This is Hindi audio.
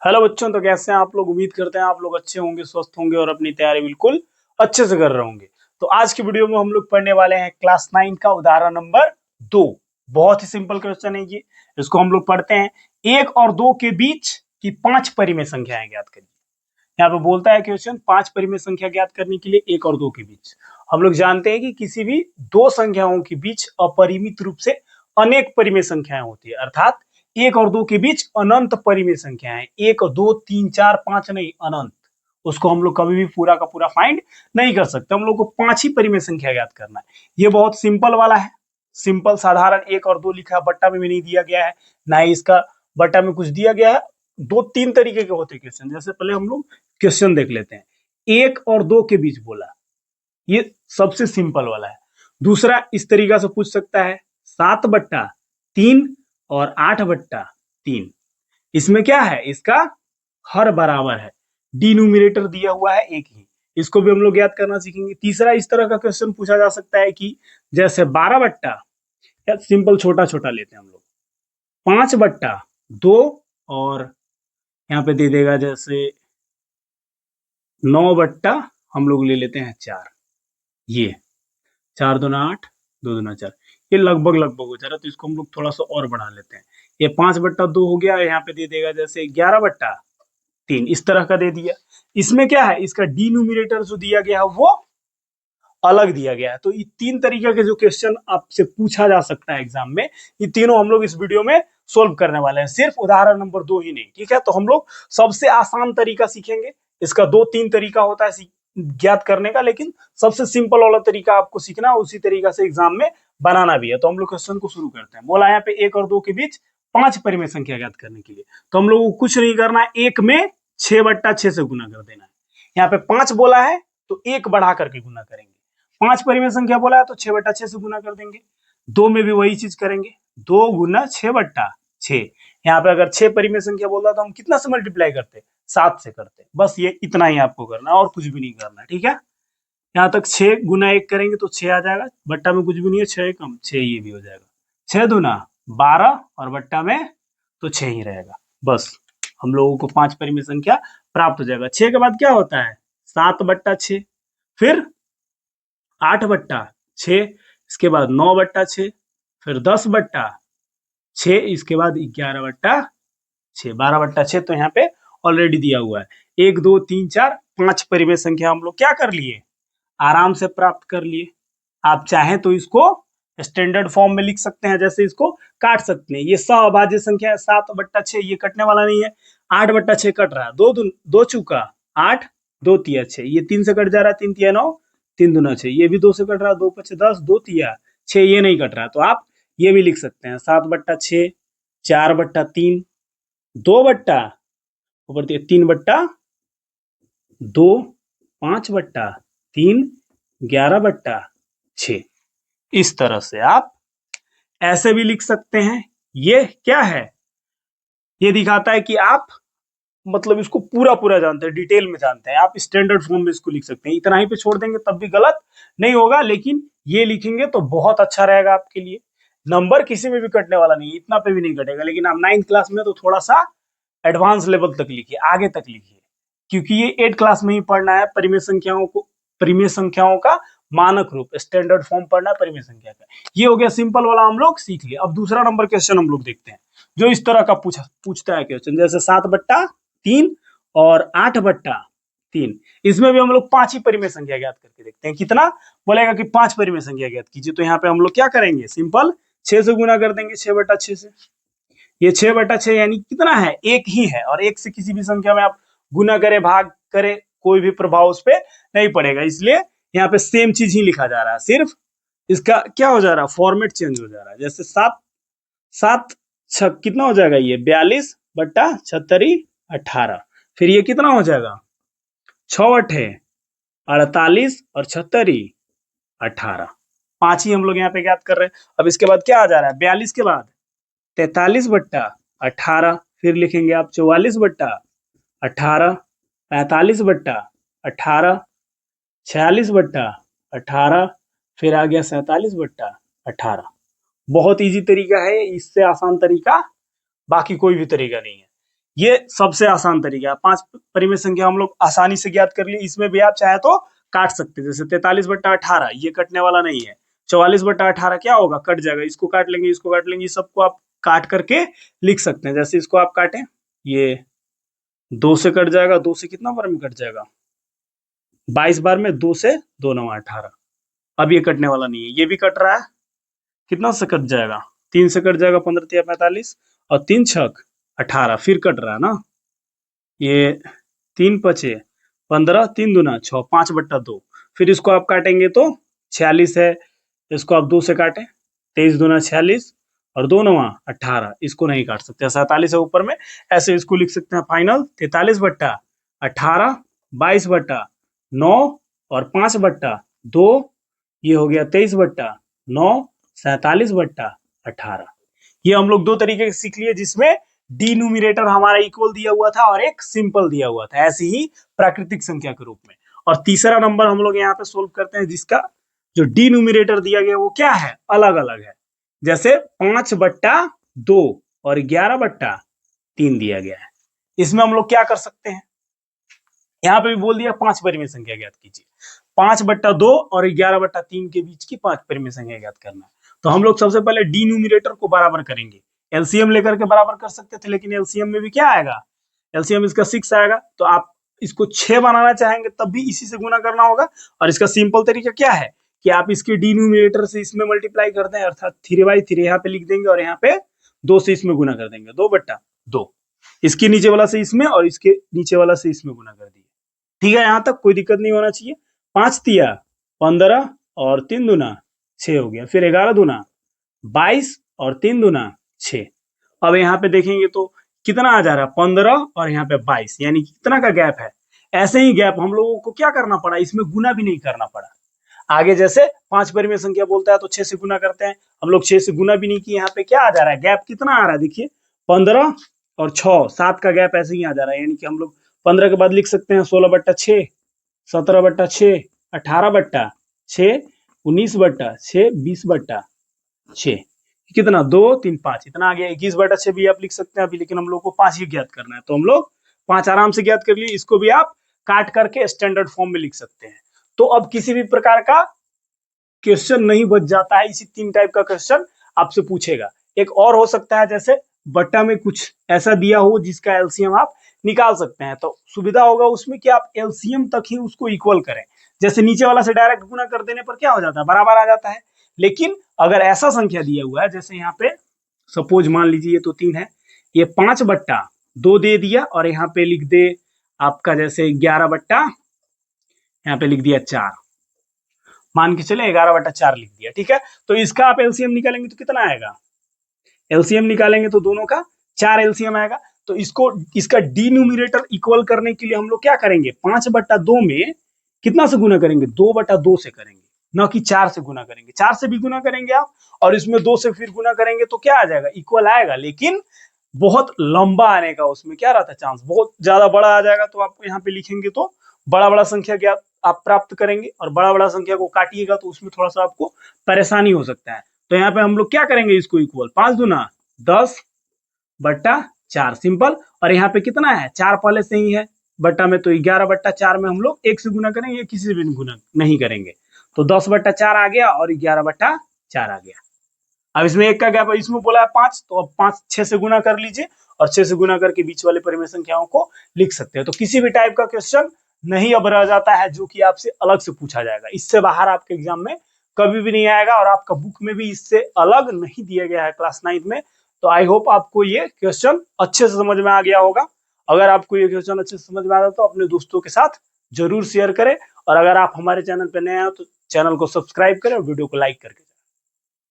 हेलो बच्चों, तो कैसे हैं आप लोग। उम्मीद करते हैं आप लोग अच्छे होंगे, स्वस्थ होंगे और अपनी तैयारी बिल्कुल अच्छे से कर रहे होंगे। तो आज की वीडियो में हम लोग पढ़ने वाले हैं क्लास 9 का उदाहरण नंबर 2। बहुत ही सिंपल क्वेश्चन है ये। इसको हम लोग पढ़ते हैं। 1 और 2 के बीच की 5 परिमेय संख्याएं ज्ञात करिए। यहाँ पे बोलता है क्वेश्चन 5 परिमेय संख्या ज्ञात करने के लिए 1 और 2 के बीच। हम लोग जानते हैं कि किसी भी दो संख्याओं के बीच अपरिमित रूप से अनेक परिमेय संख्याएं होती है, अर्थात 1 और 2 के बीच अनंत परिमेय संख्याएं, 1 2 3 4 5 नहीं, अनंत। उसको हम लोग कभी भी पूरा का पूरा फाइंड नहीं कर सकते। हम लोग को 5 ही परिमेय संख्या ज्ञात करना है। ये बहुत सिंपल वाला है। सिंपल साधारण 1 और 2 लिखा है, बट्टा में भी नहीं दिया गया है, ना ही इसका बट्टा में कुछ दिया गया है। 2-3 तरीके के होते हैं क्वेश्चन। जैसे पहले हम लोग क्वेश्चन देख लेते हैं। 1 और 2 के बीच बोला, ये सबसे सिंपल वाला है। दूसरा इस तरीका से पूछ सकता है 7/3 और 8/3। इसमें क्या है, इसका हर बराबर है, डिनोमिनेटर दिया हुआ है एक ही। इसको भी हम लोग याद करना सीखेंगे। तीसरा इस तरह का क्वेश्चन पूछा जा सकता है कि जैसे 12 या सिंपल छोटा छोटा लेते हैं हम लोग, 5/2 और यहाँ पे दे देगा जैसे 9 हम लोग ले लेते हैं 4। ये 4 दूना 8, 2 दूना 4, ये लगभग लगभग हो जा रहा है। तो इसको हम लोग थोड़ा सा और बढ़ा लेते हैं। ये 5/2 हो गया। यहाँ पे दे देगा जैसे 11/3, इस तरह का दे दिया। इसमें क्या है, इसका डिनोमिनेटर जो दिया गया है वो अलग दिया गया है। तो ये 3 तरीके के जो क्वेश्चन आपसे पूछा जा सकता है एग्जाम में, ये तीनों हम लोग इस वीडियो में सोल्व करने वाले हैं। सिर्फ उदाहरण नंबर 2 ही नहीं, ठीक है। तो हम लोग सबसे आसान तरीका सीखेंगे। इसका 2-3 तरीका होता है ज्ञात करने का, लेकिन सबसे सिंपल वाला तरीका आपको सीखना है, उसी तरीका से एग्जाम में बनाना भी है। तो हम लोग क्वेश्चन को शुरू करते हैं। बोला यहाँ पे 1 और 2 के बीच 5 परिमेय संख्या ज्ञात करने के लिए, तो हम लोग को कुछ नहीं करना है, 1 में 6/6 से गुना कर देना है। यहाँ पे 5 बोला है तो 1 बढ़ा करके गुना करेंगे। 5 परिमेय संख्या बोला है तो 6/6 से गुना कर देंगे। 2 में भी वही चीज करेंगे, 2 गुना 6/6। यहाँ पे अगर 6 परिमेय संख्या बोला तो हम कितना से मल्टीप्लाई करते, 7 से करते। बस ये इतना ही आपको करना है और कुछ भी नहीं करना, ठीक है। यहाँ तक 6 गुना 1 करेंगे तो 6 आ जाएगा, बट्टा में कुछ भी नहीं है, 6 कम 6, ये भी हो जाएगा। 6 दूना 12 और बट्टा में तो 6 ही रहेगा। बस हम लोगों को 5 परिमेय संख्या प्राप्त हो जाएगा। 6 के बाद क्या होता है, 7/6, फिर 8/6, इसके बाद 9/6, फिर 10/6, इसके बाद 11/6, 12/6। तो यहाँ पे ऑलरेडी दिया हुआ है। 1 2 3 4 5 परिमेय संख्या हम लोग क्या कर लिए, आराम से प्राप्त कर लिए। आप चाहें तो इसको स्टैंडर्ड फॉर्म में लिख सकते हैं, जैसे इसको काट सकते हैं। ये सअभाज्य संख्या है 7/6, ये कटने वाला नहीं है। 8/6 कट रहा है, 2 चूका 8, 2 तिया 6, ये 3 से कट जा रहा है, 3 तिया 9, 3 दूना 6, ये भी 2 से कट रहा है, 2 5 10, 2 तिया 6, ये नहीं कट रहा। तो आप ये भी लिख सकते हैं 7/6, 4/3, 3/2, 5/3, 11/6। इस तरह से आप ऐसे भी लिख सकते हैं। ये क्या है, ये दिखाता है कि आप मतलब इसको पूरा पूरा जानते हैं, डिटेल में जानते हैं। आप स्टैंडर्ड फॉर्म में इसको लिख सकते हैं। इतना ही पे छोड़ देंगे तब भी गलत नहीं होगा, लेकिन ये लिखेंगे तो बहुत अच्छा रहेगा आपके लिए। नंबर किसी में भी कटने वाला नहीं है, इतना पे भी नहीं कटेगा। लेकिन आप 9th क्लास में तो थोड़ा सा एडवांस लेवल तक लिखिए, आगे तक लिखिए, क्योंकि ये 8th क्लास में ही पढ़ना है। परिमेय संख्याओं का मानक रूप, स्टैंडर्ड फॉर्म पढ़ना है परिमेय संख्या का। ये हो गया सिंपल वाला, हम लोग सीख लिए। अब दूसरा नंबर क्वेश्चन हम लोग देखते हैं, जो इस तरह का पूछता है क्वेश्चन, जैसे 7/3 और 8/3। इसमें भी हम लोग 5 ही परिमेय संख्या ज्ञात करके देखते हैं। कितना बोलेगा कि 5 परिमेय संख्या ज्ञात कीजिए। तो यहाँ पे हम लोग क्या करेंगे, सिंपल 6 से गुना कर देंगे, 6/6 से। ये 6/6 यानी कितना है, 1 ही है। और 1 से किसी भी संख्या में आप गुना करे, भाग करे, कोई भी प्रभाव उस पर नहीं पड़ेगा। इसलिए यहाँ पे सेम चीज ही लिखा जा रहा है, सिर्फ इसका क्या हो जा रहा है, फॉर्मेट चेंज हो जा रहा है। जैसे 7 छक कितना हो जाएगा, ये 42/76 18। फिर ये कितना हो जाएगा, 6 48 और 76 18। 5 ही हम लोग यहाँ पे ज्ञात कर रहे हैं। अब इसके बाद क्या आ जा रहा है, 42 के बाद 43/18, फिर लिखेंगे आप 44/18, 45/18, 46/18, फिर आ गया 47/18। बहुत इजी तरीका है, इससे आसान तरीका बाकी कोई भी तरीका नहीं है। ये सबसे आसान तरीका है। 5 परिमेय संख्या हम लोग आसानी से ज्ञात कर लिए। इसमें भी आप चाहे तो काट सकते हैं, जैसे 43/18 ये कटने वाला नहीं है। 44/18 क्या होगा, कट जाएगा। इसको काट लेंगे, इसको काट लेंगे, सबको आप काट करके लिख सकते हैं। जैसे इसको आप काटें, ये 2 से कट जाएगा, 2 से कितना बार में कट जाएगा, 22 बार में। 2 से 2 9 18। अब ये कटने वाला नहीं है, ये भी कट रहा है। कितना से कट जाएगा, 3 से कट जाएगा, 15 तिया 45 और 3 छक 18, फिर कट रहा है ना। ये 3 पचे 15, 3 दूना 6, 5/2। फिर इसको आप काटेंगे तो 46 है, इसको आप 2 से काटें, 23 दूना 46 और 2 9 18। इसको नहीं काट सकते, 47 है ऊपर में, ऐसे इसको लिख सकते हैं फाइनल 43/18, 22/9 और 5/2, ये हो गया 23/9, 47/18। ये हम लोग दो तरीके से सीख लिए, जिसमें डिनोमिनेटर हमारा इक्वल दिया हुआ था और एक सिंपल दिया हुआ था, ऐसे ही प्राकृतिक संख्या के रूप में। और तीसरा नंबर हम लोग यहाँ पे सोल्व करते हैं, जिसका जो डिनोमिनेटर दिया गया वो क्या है, अलग अलग है। जैसे 5/2 और 11/3 दिया गया है। इसमें हम लोग क्या कर सकते हैं, यहाँ पे भी बोल दिया 5 परिमेय संख्या ज्ञात कीजिए। 5/2 और 11/3 के बीच की 5 परिमेय संख्या ज्ञात करना है। तो हम लोग सबसे पहले डिनोमिनेटर को बराबर करेंगे। एलसीएम लेकर के बराबर कर सकते थे, लेकिन एलसीएम में भी क्या आएगा, एलसीएम इसका 6 आएगा। तो आप इसको 6 बनाना चाहेंगे तब भी इसी से गुना करना होगा। और इसका सिंपल तरीका क्या है कि आप इसके डिनोमिनेटर से इसमें मल्टीप्लाई कर दें, अर्थात 3/3 यहाँ पे लिख देंगे और यहाँ पे 2 से इसमें गुना कर देंगे, 2/2। इसके नीचे वाला से इसमें और इसके नीचे वाला से इसमें गुना कर दिए। ठीक है, यहां तक कोई दिक्कत नहीं होना चाहिए। 5 तिया 15 और 3 दूना 6 हो गया। फिर 11 दूना 22 और 3 दूना 6। अब यहाँ पे देखेंगे तो कितना आ जा रहा है, 15 और यहाँ पे 22, यानी कितना का गैप है। ऐसे ही गैप हम लोगों को क्या करना पड़ा, इसमें गुना भी नहीं करना पड़ा। आगे जैसे 5 परिमेय संख्या बोलता है तो 6 से गुना करते हैं, हम लोग 6 से गुना भी नहीं किए। यहाँ पे क्या आ जा रहा है, गैप कितना आ रहा है, देखिए 15 और 6, 7 का गैप ऐसे ही आ जा रहा है। यानी कि हम लोग 15 के बाद लिख सकते हैं 16/6, 17/6, 18/6, 19/6, 20/6। कितना, 2 3 5, इतना आ गया। 21/6 भी आप लिख सकते हैं अभी, लेकिन हम लोग को 5 ही ज्ञात करना है, तो हम लोग 5 आराम से ज्ञात कर लिए। इसको भी आप काट करके स्टैंडर्ड फॉर्म में लिख सकते हैं। तो अब किसी भी प्रकार का क्वेश्चन नहीं बच जाता है। इसी 3 टाइप का क्वेश्चन आपसे पूछेगा। एक और हो सकता है, जैसे बट्टा में कुछ ऐसा दिया हो जिसका एलसीएम आप निकाल सकते हैं, तो सुविधा होगा उसमें कि आप एलसीएम तक ही उसको इक्वल करें। जैसे नीचे वाला से डायरेक्ट गुना कर देने पर क्या हो जाता है, बराबर आ जाता है। लेकिन अगर ऐसा संख्या दिया हुआ है, जैसे यहाँ पे सपोज मान लीजिए ये तो 3 है, ये 5/2 दे दिया और यहाँ पे लिख दे आपका जैसे 11 यहाँ पे लिख दिया 4, मान के चले 11/4 लिख दिया। ठीक है, तो इसका आप एलसीएम निकालेंगे तो कितना आएगा, एलसीएम निकालेंगे तो दोनों का 4 एलसीएम आएगा। तो इसको, इसका डिनोमिनेटर इक्वल करने के लिए हम लोग क्या करेंगे, 5/2 में कितना से गुना करेंगे, 2/2 से करेंगे, न कि 4 से गुना करेंगे। 4 से भी गुना करेंगे आप और इसमें 2 से फिर गुना करेंगे तो क्या आ जाएगा, इक्वल आएगा, लेकिन बहुत लंबा आने का उसमें क्या रहता है चांस, बहुत ज्यादा बड़ा आ जाएगा। तो आपको यहाँ पे लिखेंगे तो बड़ा बड़ा संख्या क्या आप प्राप्त करेंगे, और बड़ा बड़ा संख्या को काटिएगा तो उसमें थोड़ा सा आपको परेशानी हो सकता है। तो यहाँ पे हम लोग क्या करेंगे, इसको इक्वल 5 दूना 10/4 सिंपल। और यहाँ पे कितना है, 4 पहले से ही है बट्टा में, तो 11/4 में हम लोग 1 से गुना करेंगे, किसी से भी गुना नहीं करेंगे। तो 10/4 आ गया और 11/4 आ गया। अब इसमें 1 का गैप है, इसमें बोला है 5, तो अब 5 6 से गुना कर लीजिए और 6 से गुना करके बीच वाले परिमेय संख्याओं को लिख सकते हैं। तो किसी भी टाइप का क्वेश्चन नहीं अब रह जाता है जो कि आपसे अलग से पूछा जाएगा। इससे बाहर आपके एग्जाम में कभी भी नहीं आएगा, और आपका बुक में भी इससे अलग नहीं दिया गया है क्लास 9th में। तो आई होप आपको ये क्वेश्चन अच्छे से समझ में आ गया होगा। अगर आपको ये क्वेश्चन अच्छे से समझ में आ रहा तो अपने दोस्तों के साथ जरूर शेयर करें, और अगर आप हमारे चैनल पर नए हैं तो चैनल को सब्सक्राइब करें और वीडियो को लाइक करके